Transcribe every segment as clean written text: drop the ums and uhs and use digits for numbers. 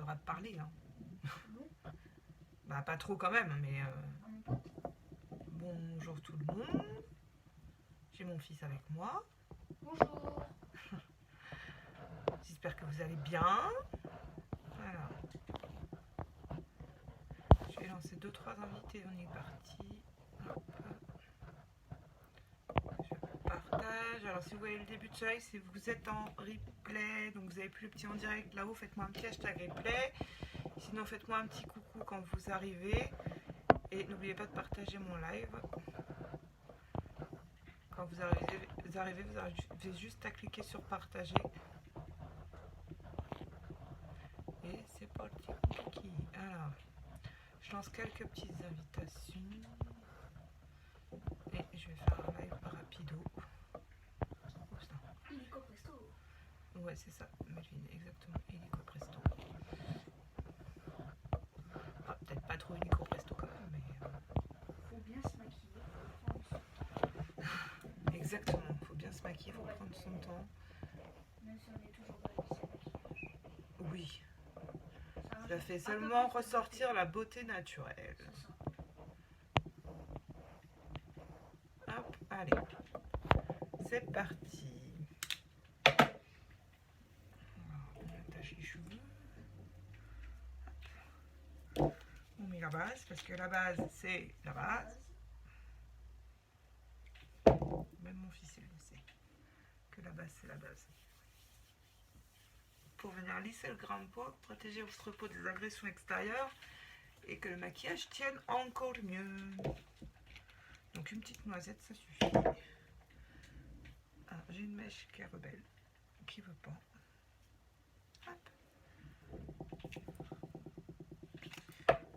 le droit de parler. Hein. Bon. Bah pas trop quand même, mais À mon pote. bonjour tout le monde. J'ai mon fils avec moi. Bonjour. J'espère que vous allez bien. Voilà. Je vais lancer 2-3 invités, on est parti. Hop. Je partage. Alors si vous voyez le début de ce live, si vous êtes en replay, donc vous avez plus le petit en direct là-haut, faites-moi un petit hashtag replay. Sinon faites-moi un petit coucou quand vous arrivez. Et n'oubliez pas de partager mon live. Quand vous arrivez, vous avez juste à cliquer sur partager. Et c'est parti. Alors, je lance quelques petites invitations. Et je vais faire un live rapido. Oups, non. Illico presto. Ouais, c'est ça, Melvin, exactement. Illico presto. Ah, peut-être pas trop illico presto quand même, mais. Faut bien se maquiller. Exactement, faut bien se maquiller, faut prendre son temps. Même si on est toujours pas habillé maquillage. Oui, ça rajoute fait un peu seulement plus de ressortir beauté. la beauté naturelle. C'est ça. Hop, allez, c'est parti. On attache les cheveux. On met la base, parce que la base, c'est la base. Même mon fils, il le sait, que la base, c'est la base. Pour venir lisser le grain de peau, protéger votre peau des agressions extérieures et que le maquillage tienne encore mieux. Donc une petite noisette, ça suffit. Alors, j'ai une mèche qui est rebelle, qui veut pas. Hop.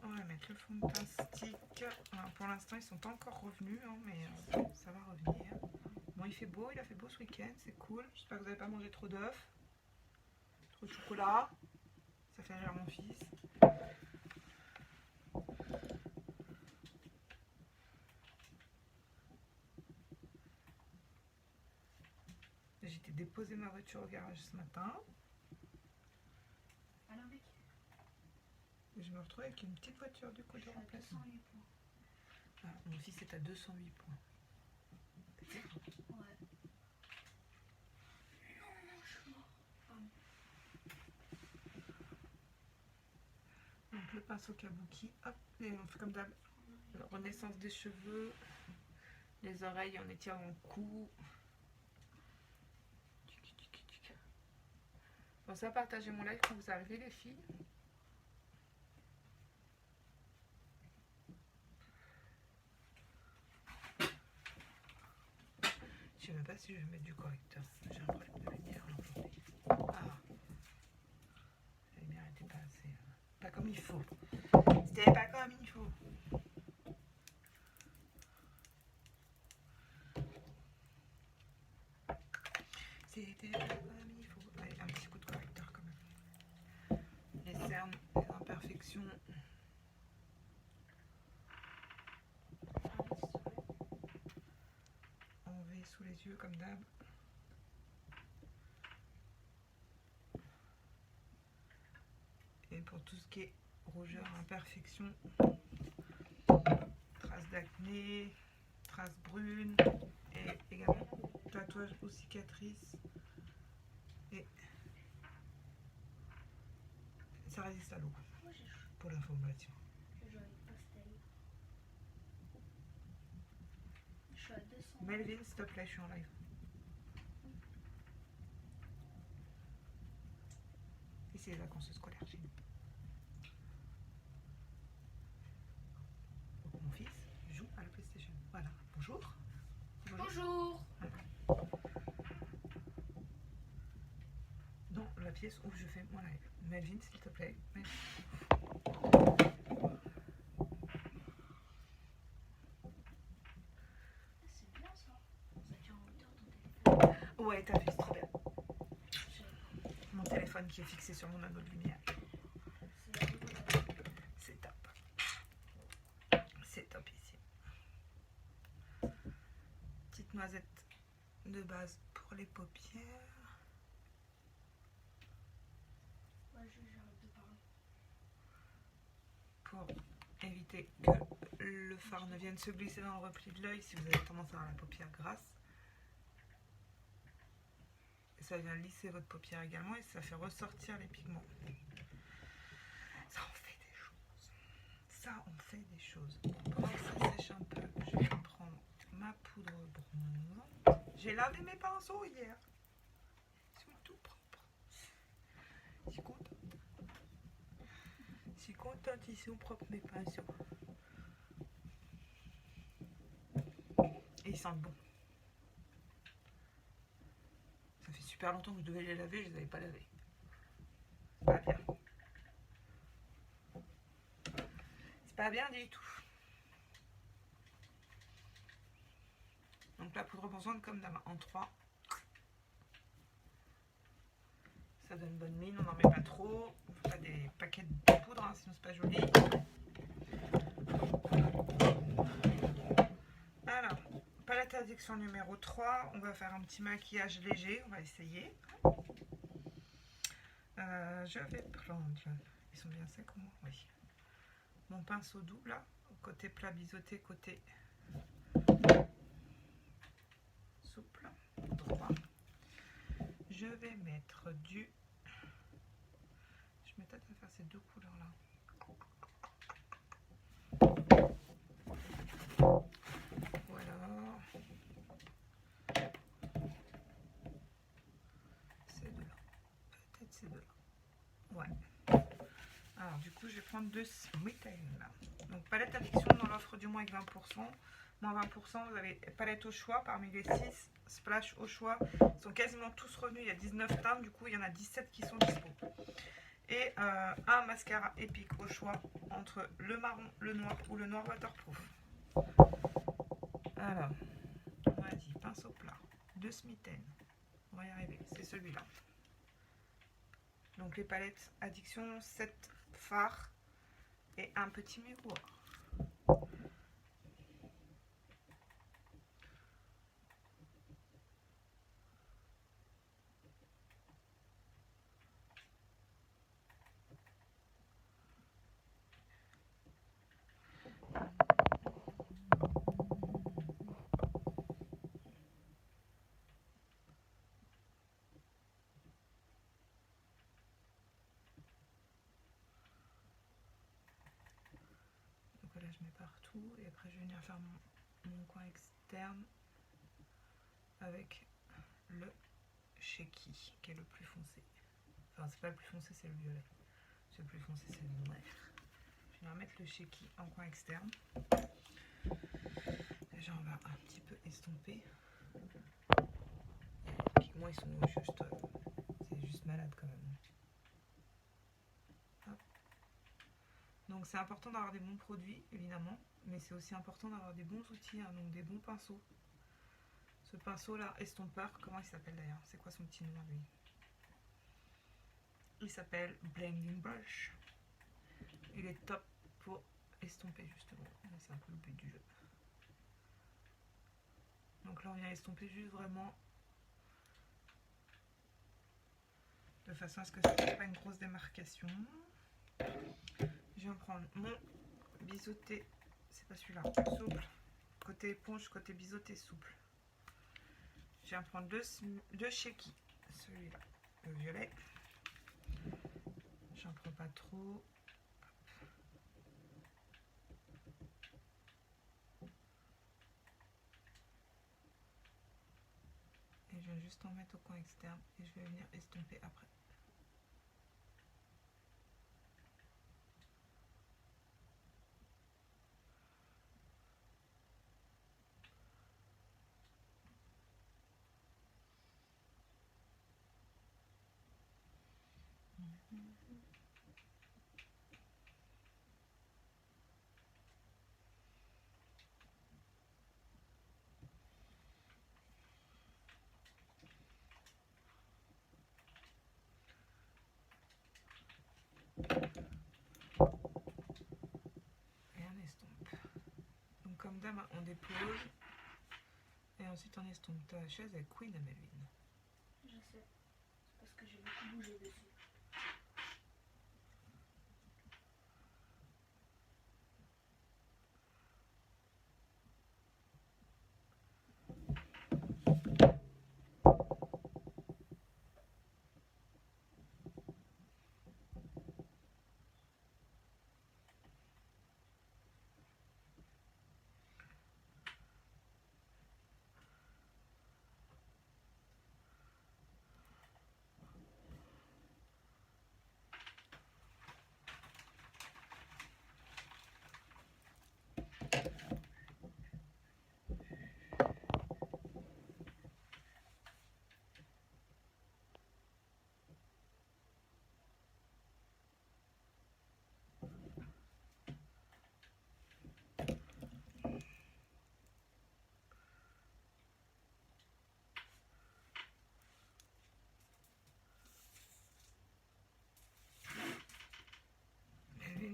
On va mettre le fond de teint stick. Alors, pour l'instant, ils sont pas encore revenus, hein, mais ça va revenir. Bon, il fait beau, il a fait beau ce week-end, c'est cool. J'espère que vous n'avez pas mangé trop d'œufs, trop de chocolat. Ça fait rire mon fils. J'ai été déposer ma voiture au garage ce matin. Alors mec, Je me retrouve avec une petite voiture du coup je de suis à remplacement. 208 points. Ah, mon fils est à 208 points. Ouais. Non, je suis mort. Pardon. Donc le pinceau kabuki, hop, et on fait comme d'hab. Renaissance des cheveux, les oreilles en étirant le cou. Pensez à partager mon live quand vous arrivez les filles. Je sais même pas si je vais mettre du correcteur. J'ai un problème de lumière là aujourd'hui. Ah, la lumière n'était pas assez. Pas comme il faut. C'était pas comme il faut. C'était pas comme il faut. Allez, un petit coup de correcteur quand même. Les cernes, les imperfections. Enlever sous les yeux comme d'hab. Et pour tout ce qui est rougeur, imperfection, traces d'acné, traces brunes et également tatouages ou cicatrices. Et ça résiste à l'eau, Moi j'ai chaud. pour l'information. Je joue avec pastel. Je suis à 200. Melvin, s'il te plaît, je suis en live. Et c'est les vacances scolaires chez nous. Donc, mon fils joue à la PlayStation. Voilà, bonjour. Bonjour. Dans la pièce où je fais mon live. Melvin, s'il te plaît. C'est bien ça. Ça tient en hauteur ton téléphone. Ouais, t'as fait, c'est trop bien. Je savais pas. Mon téléphone qui est fixé sur mon anneau de lumière. C'est la nouveau téléphone. C'est top. C'est top ici. Petite noisette de base pour les paupières. Ouais, j'arrête de parler. pour éviter que le fard ne vienne se glisser dans le repli de l'œil si vous avez tendance à avoir la paupière grasse. Et ça vient lisser votre paupière également et ça fait ressortir les pigments. Ça on fait des choses. Ça on fait des choses. Pendant que ça sèche un peu, je vais prendre ma poudre bronze. J'ai lavé mes pinceaux hier. Ils sont tout propres. Je suis contente. Je suis contente, ils sont propres mes pinceaux. Et ils sentent bon. Ça fait super longtemps que je devais les laver, je les avais pas lavés. C'est pas bien. C'est pas bien du tout. Donc la poudre bronzante comme d'hab en 3. Ça donne bonne mine, on n'en met pas trop. On ne fait pas des paquets de poudre, hein, sinon c'est pas joli. Alors, palette addiction numéro 3. On va faire un petit maquillage léger, on va essayer. Je vais prendre, ils sont bien secs ou moi? Oui. Mon pinceau double, là, côté plat biseauté, côté souple, droit. Je vais mettre du... Je m'étais à faire ces deux couleurs-là. Voilà. Ces deux-là. Peut-être ces deux-là. Ouais. Alors du coup je vais prendre deux Smitten. Donc palette addiction dans l'offre du mois avec 20%. Moins 20%, vous avez palette au choix. Parmi les 6 splash au choix, ils sont quasiment tous revenus. Il y a 19 teintes, du coup il y en a 17 qui sont dispo. Et un mascara épique au choix entre le marron, le noir ou le noir waterproof. Alors, on a dit pinceau plat, de Smitten. On va y arriver, c'est celui-là. Donc les palettes addiction, 7 fards et un petit miroir. Donc là je mets partout et après je vais venir faire mon coin externe avec le Shaky qui est le plus foncé. Enfin c'est pas le plus foncé, c'est le violet. Le plus foncé c'est le noir. Je vais remettre le Shaky en coin externe. Déjà on va un petit peu estomper. Les pigments ils sont juste... c'est juste malade quand même. Hop. Donc c'est important d'avoir des bons produits évidemment. Mais c'est aussi important d'avoir des bons outils, hein, donc des bons pinceaux. Ce pinceau là, estompeur, comment il s'appelle d'ailleurs? C'est quoi son petit nom lui? Il s'appelle Blending Brush. Il est top pour estomper justement. C'est un peu le but du jeu. Donc là on vient estomper juste vraiment de façon à ce que ça ne fasse pas une grosse démarcation. Je viens prendre mon biseauté, c'est pas celui-là, souple. Côté éponge, côté biseauté souple. Je viens prendre deux Shaky, celui-là, le violet. J'en prends pas trop. Et je vais juste en mettre au coin externe et je vais venir estomper après. Et on estompe. Donc comme d'hab, on dépose et ensuite on estompe. Ta chaise est Queen, Melvin. Je sais. C'est parce que j'ai beaucoup bougé dessus.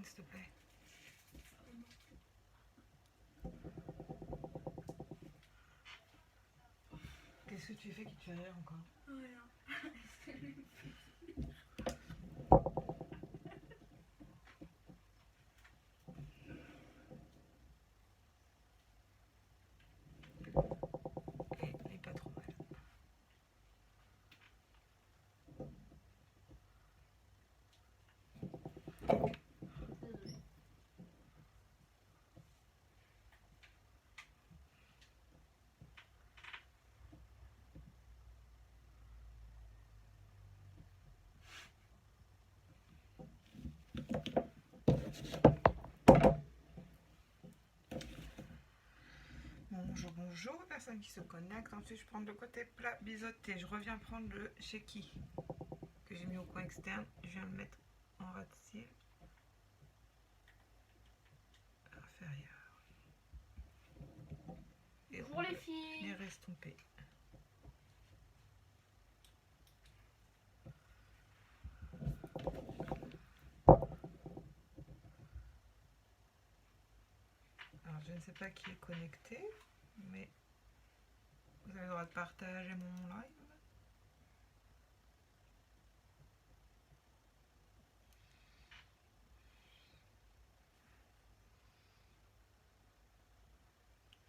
Céline, s'il te plaît. Qu'est-ce que tu fais qui te fait rire encore? Voilà. Elle est pas trop mal. Désolée. Bonjour, bonjour aux personnes qui se connectent. Ensuite, je prends le côté plat biseauté. Je reviens prendre le Sheki que j'ai mis au coin externe. Je viens le mettre en ras de cils inférieur. Et Bonjour les filles. les restompés. Alors, je ne sais pas qui est connecté, mais vous avez le droit de partager mon live.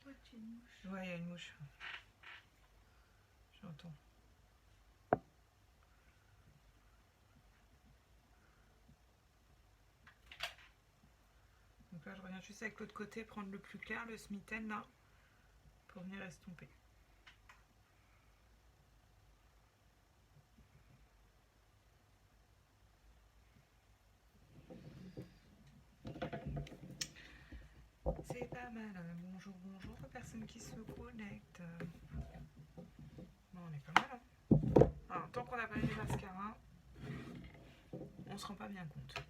Ouais, tu es une mouche. Ouais, il y a une mouche. J'entends. Donc là, je reviens juste avec l'autre côté, prendre le plus clair, le smitten là, pour venir estomper. C'est pas mal. Bonjour, bonjour aux personnes qui se connectent. Bon, on est pas mal. Hein. Alors, tant qu'on n'a pas mis les mascaras, on se rend pas bien compte.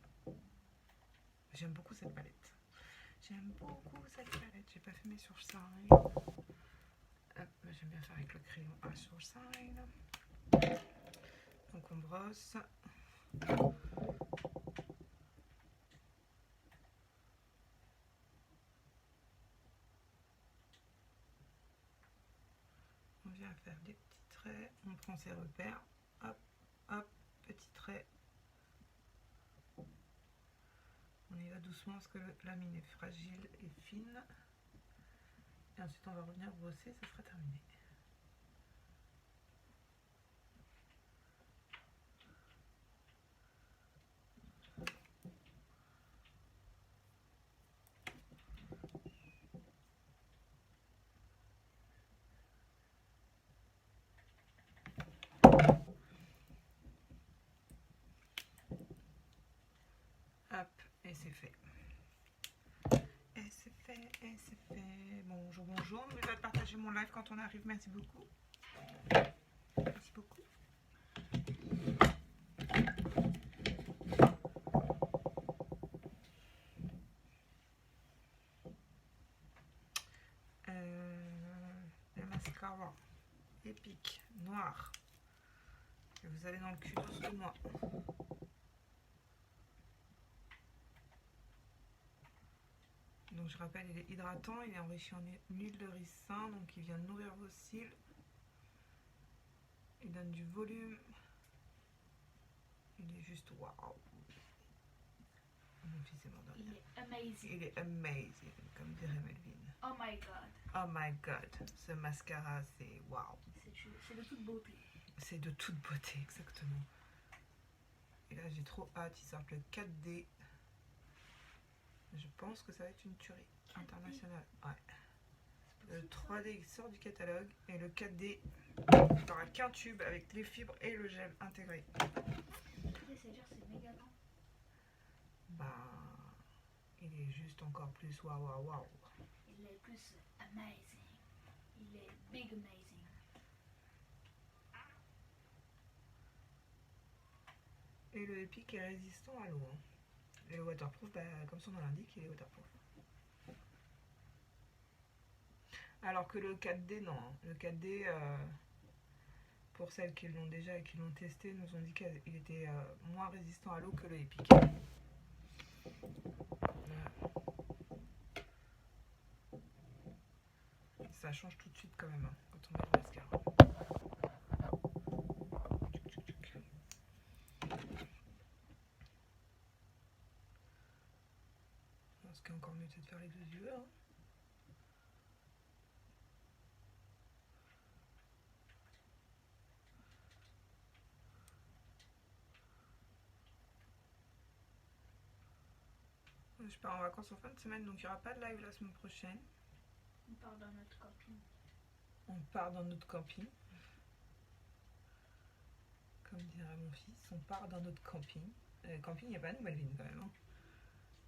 J'aime beaucoup cette palette. J'aime beaucoup cette palette. J'ai pas fumé sur Shine. J'aime bien faire avec le crayon A sur Shine. Donc on brosse. On vient faire des petits traits. On prend ses repères. Hop, hop, petit trait. On y va doucement parce que la mine est fragile et fine. Et ensuite on va revenir brosser, ça sera terminé. Hop, et c'est fait. Et c'est fait, et c'est fait. Bonjour, bonjour. N'oubliez pas de partager mon live quand on arrive. Merci beaucoup. Merci beaucoup. Le mascara épique, noir. Que vous allez dans le cul douce de moi. Donc je rappelle, il est hydratant, il est enrichi en huile de ricin, donc il vient nourrir vos cils. Il donne du volume. Il est juste waouh. Mon fils est mort de Il rire. est amazing. Il est amazing, comme dirait Melvin. Oh my god. Oh my god, ce mascara c'est waouh. C'est de toute beauté. C'est de toute beauté, exactement. Et là j'ai trop hâte, il sort le 4D. Je pense que ça va être une tuerie 4D. internationale. Ouais. Le 3D il sort du catalogue et le 4D, il n'aura qu'un tube avec les fibres et le gel intégré. C'est-à-dire c'est méga grand. Bah, il est juste encore plus waouh waouh waouh. Il est plus amazing. Il est big amazing. Et le Epic est résistant à l'eau. Hein. Et le waterproof, bah, comme son nom l'indique, il est waterproof. Alors que le 4D, non. Hein. Le 4D, pour celles qui l'ont déjà et qui l'ont testé, nous ont dit qu'il était moins résistant à l'eau que le Epic. Ça change tout de suite quand même hein, quand on met le mascara. Ce qui est encore mieux, c'est de faire les deux yeux. Hein. Je pars en vacances en fin de semaine, donc il n'y aura pas de live la semaine prochaine. On part dans notre camping. On part dans notre camping. Comme dirait mon fils, on part dans notre camping. Camping, il n'y a pas à nous, Melvin, quand même. Hein.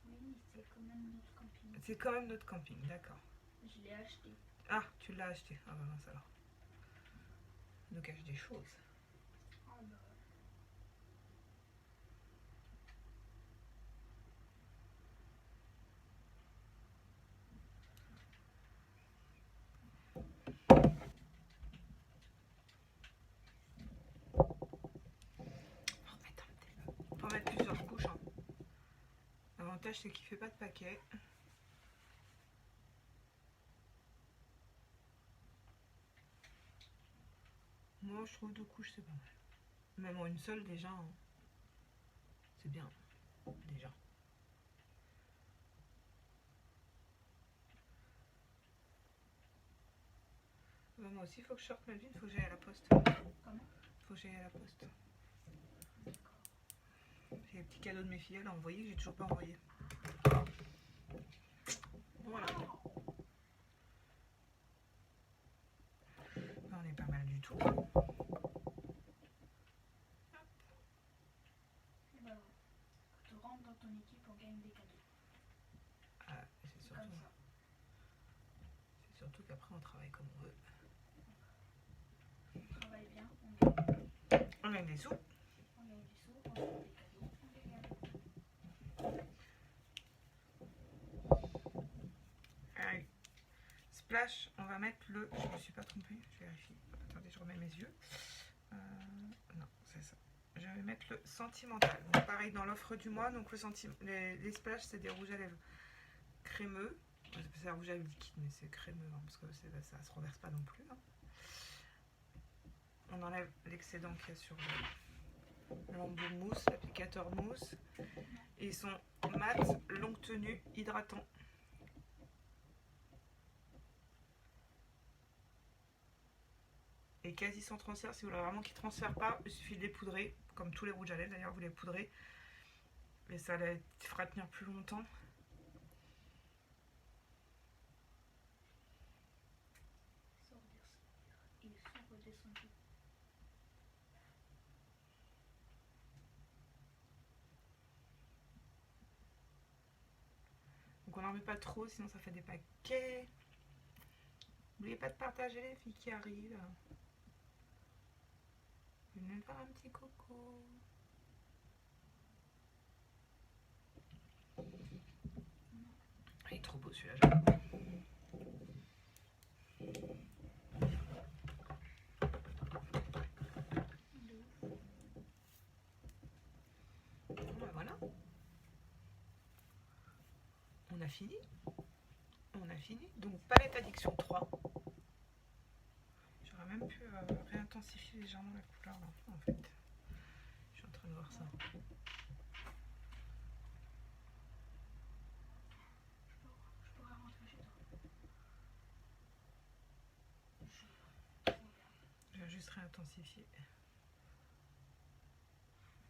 Oui, c'est quand même notre camping. C'est quand même notre camping, d'accord. Je l'ai acheté. Ah, tu l'as acheté. Ah bah mince alors. On nous cache des choses. Ah bah. On peut mettre plusieurs couches. Hein. L'avantage, c'est qu'il ne fait pas de paquet. Moi, je trouve 2 couches, c'est pas mal. Même en une seule, déjà, hein. C'est bien. Déjà. Bah, moi aussi, il faut que je sorte ma vie, il faut que j'aille à la poste. Comment? Il faut que j'aille à la poste. J'ai les petits cadeaux de mes filles à envoyer que j'ai toujours pas envoyé. Voilà. Là, on est pas mal du tout. Et bah, tu rentres dans ton équipe, on gagne des cadeaux. Ah, c'est surtout qu'après on travaille comme on veut. On travaille bien, on gagne. On gagne des sous. On gagne des sous, on gagne des cadeaux, on les gagne. Allez. Splash, on va mettre le... Je me suis pas trompée, je vérifie. Attendez, je remets mes yeux. Non, c'est ça. Je vais mettre le sentimental. Donc pareil dans l'offre du mois. Donc les splash, c'est des rouges à lèvres crémeux. C'est un rouge à lèvres liquide, mais c'est crémeux hein, parce que ça se renverse pas non plus. Hein. On enlève l'excédent qu'il y a sur l'embout mousse, l'applicateur mousse. Et ils sont mat, longue tenue, hydratants. Et quasi sans transfert, si vous voulez vraiment qu'ils ne transfèrent pas, il suffit de les poudrer, comme tous les rouges à lèvres d'ailleurs, vous les poudrez. Et ça les fera tenir plus longtemps. Ils sont redescendus. Donc on n'en met pas trop, sinon ça fait des paquets. N'oubliez pas de partager les filles qui arrivent. Venez faire un petit coco. Il est trop beau celui-là, j'avoue. Ben voilà. On a fini. On a fini. Donc palette addiction 3. J'aurais même pu réintensifier légèrement la couleur là, en fait. Je suis en train de voir ça. Je pourrais rentrer chez toi. Je vais juste réintensifier.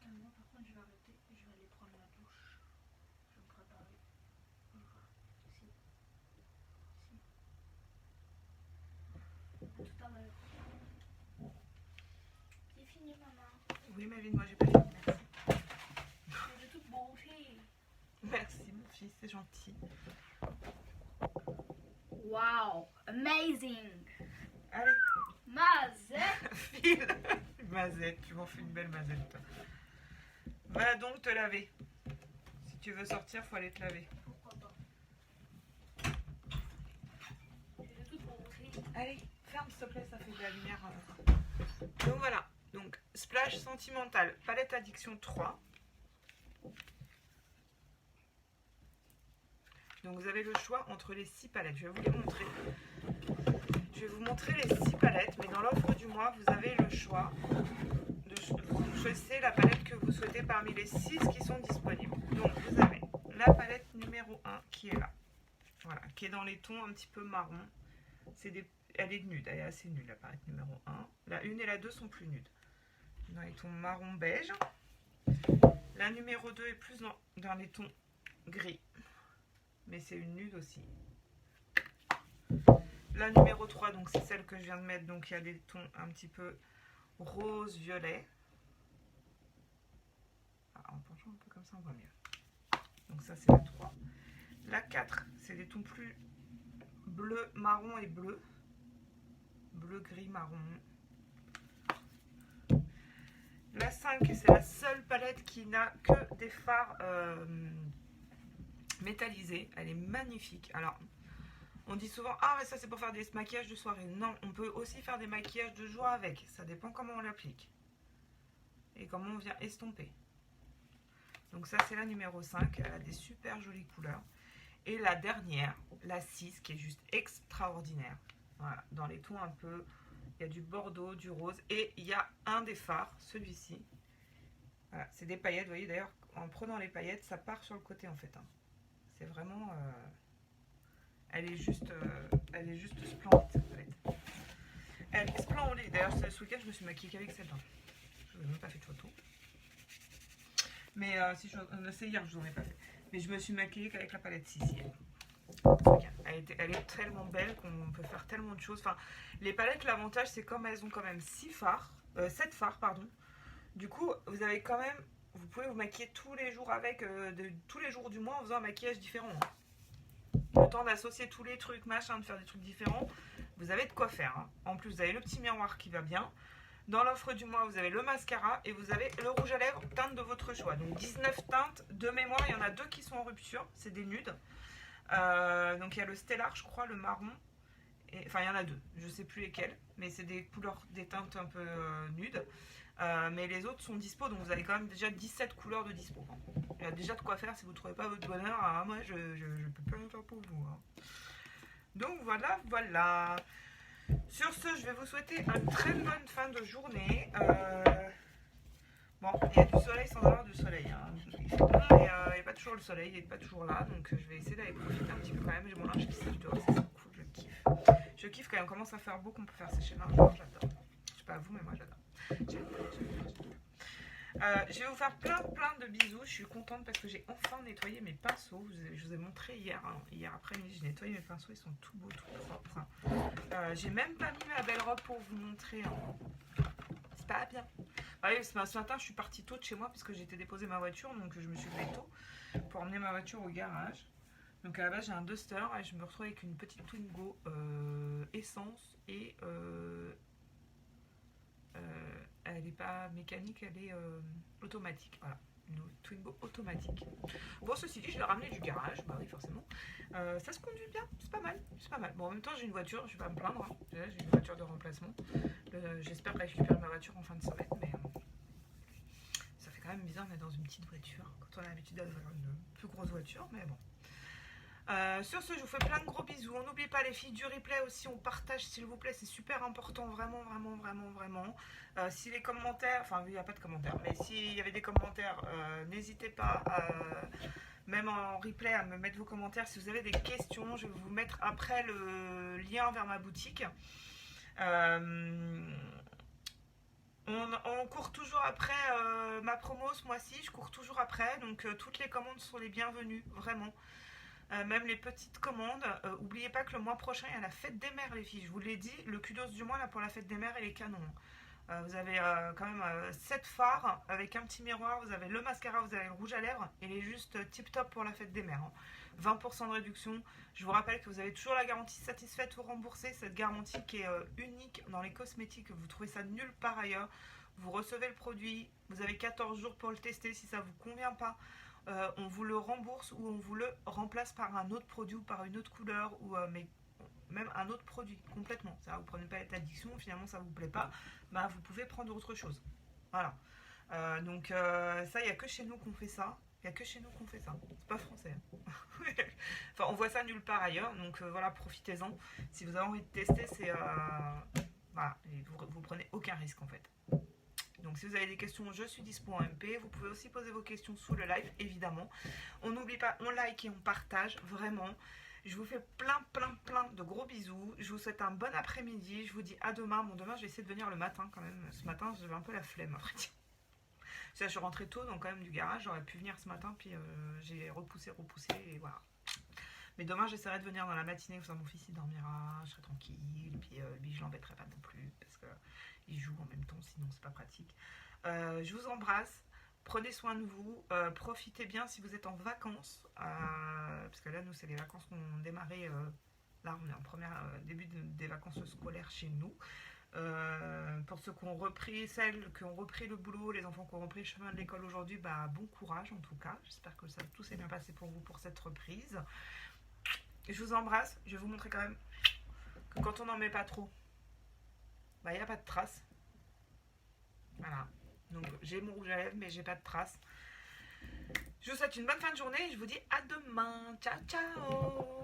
Moi par contre je vais arrêter, je vais aller prendre ma douche. Je vais me préparer. Si. À tout à l'heure. C'est fini maman. Oui Melvin, moi j'ai pas fini, merci. C'est de toute beauté. Merci mon fils, c'est gentil. Wow, amazing. Allez, Mazette. file. Mazette, tu m'en fais une belle mazette toi. Va donc te laver. Si tu veux sortir, faut aller te laver. Pourquoi pas. C'est de toute beauté. Allez, ferme s'il te plaît, ça fait de la lumière. Donc voilà, donc splash sentimental, palette addiction 3. Donc vous avez le choix entre les 6 palettes. Je vais vous les montrer. Je vais vous montrer les 6 palettes, mais dans l'offre du mois, vous avez le choix de choisir la palette que vous souhaitez parmi les 6 qui sont disponibles. Donc vous avez la palette numéro 1 qui est là. Voilà, qui est dans les tons un petit peu marron. Elle est nude, elle est assez nude la palette numéro 1. La 1 et la 2 sont plus nudes. Dans les tons marron beige. La numéro 2 est plus dans les tons gris. Mais c'est une nude aussi. La numéro 3, donc c'est celle que je viens de mettre. Donc il y a des tons un petit peu rose, violet. En penchant un peu comme ça, on voit mieux. Donc ça c'est la 3. La 4, c'est des tons plus bleu, marron et bleu. Bleu, gris, marron. La 5, c'est la seule palette qui n'a que des fards métallisés. Elle est magnifique. Alors, on dit souvent, ah mais ça c'est pour faire des maquillages de soirée. Non, on peut aussi faire des maquillages de jour avec. Ça dépend comment on l'applique. Et comment on vient estomper. Donc ça c'est la numéro 5. Elle a des super jolies couleurs. Et la dernière, la 6, qui est juste extraordinaire. Voilà, dans les tons un peu, il y a du bordeaux, du rose. Et il y a un des fards, celui-ci. Voilà, c'est des paillettes. Vous voyez d'ailleurs, en prenant les paillettes, ça part sur le côté en fait. Hein. C'est vraiment... elle est juste splendide cette palette. Elle est splendide. D'ailleurs, ce week-end, je me suis maquillée qu'avec celle-là. Je n'ai même pas fait de photo. Mais si c'est hier, je n'en ai pas fait. Mais je me suis maquillée qu'avec la palette 6 hier. Elle est tellement belle qu'on peut faire tellement de choses. Enfin, les palettes, l'avantage, c'est comme elles ont quand même 7 fards, pardon. Du coup, vous avez quand même, vous pouvez vous maquiller tous les jours avec, tous les jours du mois en faisant un maquillage différent. Le temps d'associer tous les trucs, machin, de faire des trucs différents, vous avez de quoi faire. Hein. En plus, vous avez le petit miroir qui va bien. Dans l'offre du mois, vous avez le mascara et vous avez le rouge à lèvres, teinte de votre choix. Donc 19 teintes de mémoire, il y en a 2 qui sont en rupture, c'est des nudes. Donc il y a le Stellar, je crois, le marron. Enfin, il y en a 2, je ne sais plus lesquelles, mais c'est des couleurs, des teintes un peu nudes. Mais les autres sont dispo, donc vous avez quand même déjà 17 couleurs de dispo. Il y a déjà de quoi faire si vous ne trouvez pas votre bonheur. Ah, moi, je ne peux pas le faire pour vous. Hein. Donc voilà, voilà. Sur ce, je vais vous souhaiter une très bonne fin de journée. Bon, il y a du soleil sans avoir du soleil. Hein. Il fait bon, mais il n'y a pas toujours le soleil, il n'est pas toujours là. Donc je vais essayer d'aller profiter un petit peu quand même. J'ai mon linge qui sèche dehors, c'est cool, je kiffe. Je kiffe quand il commence à faire beau qu'on peut faire sécher le linge. J'adore. Je sais pas vous, mais moi j'adore. Je vais vous faire plein de bisous. Je suis contente parce que j'ai enfin nettoyé mes pinceaux. Je vous ai montré hier. Hein. Hier après-midi, j'ai nettoyé mes pinceaux. Ils sont tout beaux, tout propres. Hein. J'ai même pas mis ma belle robe pour vous montrer. Hein. C'est pas bien. Ouais, ce matin, je suis partie tôt de chez moi puisque j'étais déposer ma voiture. Donc je me suis levée tôt pour emmener ma voiture au garage. Donc à la base, j'ai un Duster et je me retrouve avec une petite Twingo essence et... elle n'est pas mécanique, elle est automatique. Voilà, une Twingo automatique. Bon, ceci dit, je l'ai ramené du garage, bah oui, forcément. Ça se conduit bien, c'est pas mal, c'est pas mal. Bon, en même temps, j'ai une voiture, je vais pas me plaindre. Hein. J'ai une voiture de remplacement. J'espère récupérer ma voiture en fin de semaine, mais ça fait quand même bizarre d'être dans une petite voiture quand on a l'habitude d'avoir une plus grosse voiture, mais bon. Sur ce, je vous fais plein de gros bisous. N'oubliez pas les filles du replay aussi, on partage s'il vous plaît, c'est super important, vraiment. Si les commentaires, enfin il n'y a pas de commentaires, mais s'il y avait des commentaires, n'hésitez pas, même en replay, à me mettre vos commentaires. Si vous avez des questions, je vais vous mettre après le lien vers ma boutique. On court toujours après ma promo ce mois-ci, je cours toujours après, donc toutes les commandes sont les bienvenues, vraiment. Même les petites commandes. N'oubliez pas que le mois prochain, il y a la fête des mères, les filles. Je vous l'ai dit, le kudos du mois là, pour la fête des mères, il est canon. Vous avez quand même 7 fards avec un petit miroir. Vous avez le mascara, vous avez le rouge à lèvres. Il est juste tip top pour la fête des mères. Hein. 20% de réduction. Je vous rappelle que vous avez toujours la garantie satisfaite ou remboursée. Cette garantie qui est unique dans les cosmétiques. Vous trouvez ça nulle part ailleurs. Vous recevez le produit. Vous avez 14 jours pour le tester. Si ça ne vous convient pas, on vous le rembourse ou on vous le remplace par un autre produit ou par une autre couleur ou mais même un autre produit complètement. Ça, vous ne prenez pas l'addiction, finalement ça ne vous plaît pas, vous pouvez prendre autre chose. Voilà. Donc ça, il n'y a que chez nous qu'on fait ça. Il n'y a que chez nous qu'on fait ça. C'est pas français. Enfin, on voit ça nulle part ailleurs. Donc voilà, profitez-en. Si vous avez envie de tester, c'est... voilà, vous prenez aucun risque en fait. Donc si vous avez des questions, je suis dispo en MP. Vous pouvez aussi poser vos questions sous le live, évidemment. On n'oublie pas, on like et on partage, vraiment. Je vous fais plein de gros bisous. Je vous souhaite un bon après-midi. Je vous dis à demain. Bon, demain, je vais essayer de venir le matin quand même. Ce matin, j'avais un peu la flemme, en fait. Je suis rentrée tôt, donc quand même du garage. J'aurais pu venir ce matin, puis j'ai repoussé, et voilà. Mais demain, j'essaierai de venir dans la matinée. Comme ça, mon fils, il dormira. Je serai tranquille. Puis lui, je l'embêterai pas non plus, parce qu'il joue en même temps, sinon c'est pas pratique. Je vous embrasse. Prenez soin de vous, profitez bien si vous êtes en vacances, parce que là, nous, c'est les vacances qu'on a démarré, là, on est en début des vacances scolaires chez nous. Pour ceux qui ont repris, celles qui ont repris le boulot, les enfants qui ont repris le chemin de l'école aujourd'hui, bah, bon courage en tout cas. J'espère que tout s'est bien passé pour vous pour cette reprise. Je vous embrasse, je vais vous montrer quand même que quand on n'en met pas trop, bah, il n'y a pas de traces. Voilà. Donc j'ai mon rouge à lèvres mais j'ai pas de traces. Je vous souhaite une bonne fin de journée et je vous dis à demain. Ciao ciao.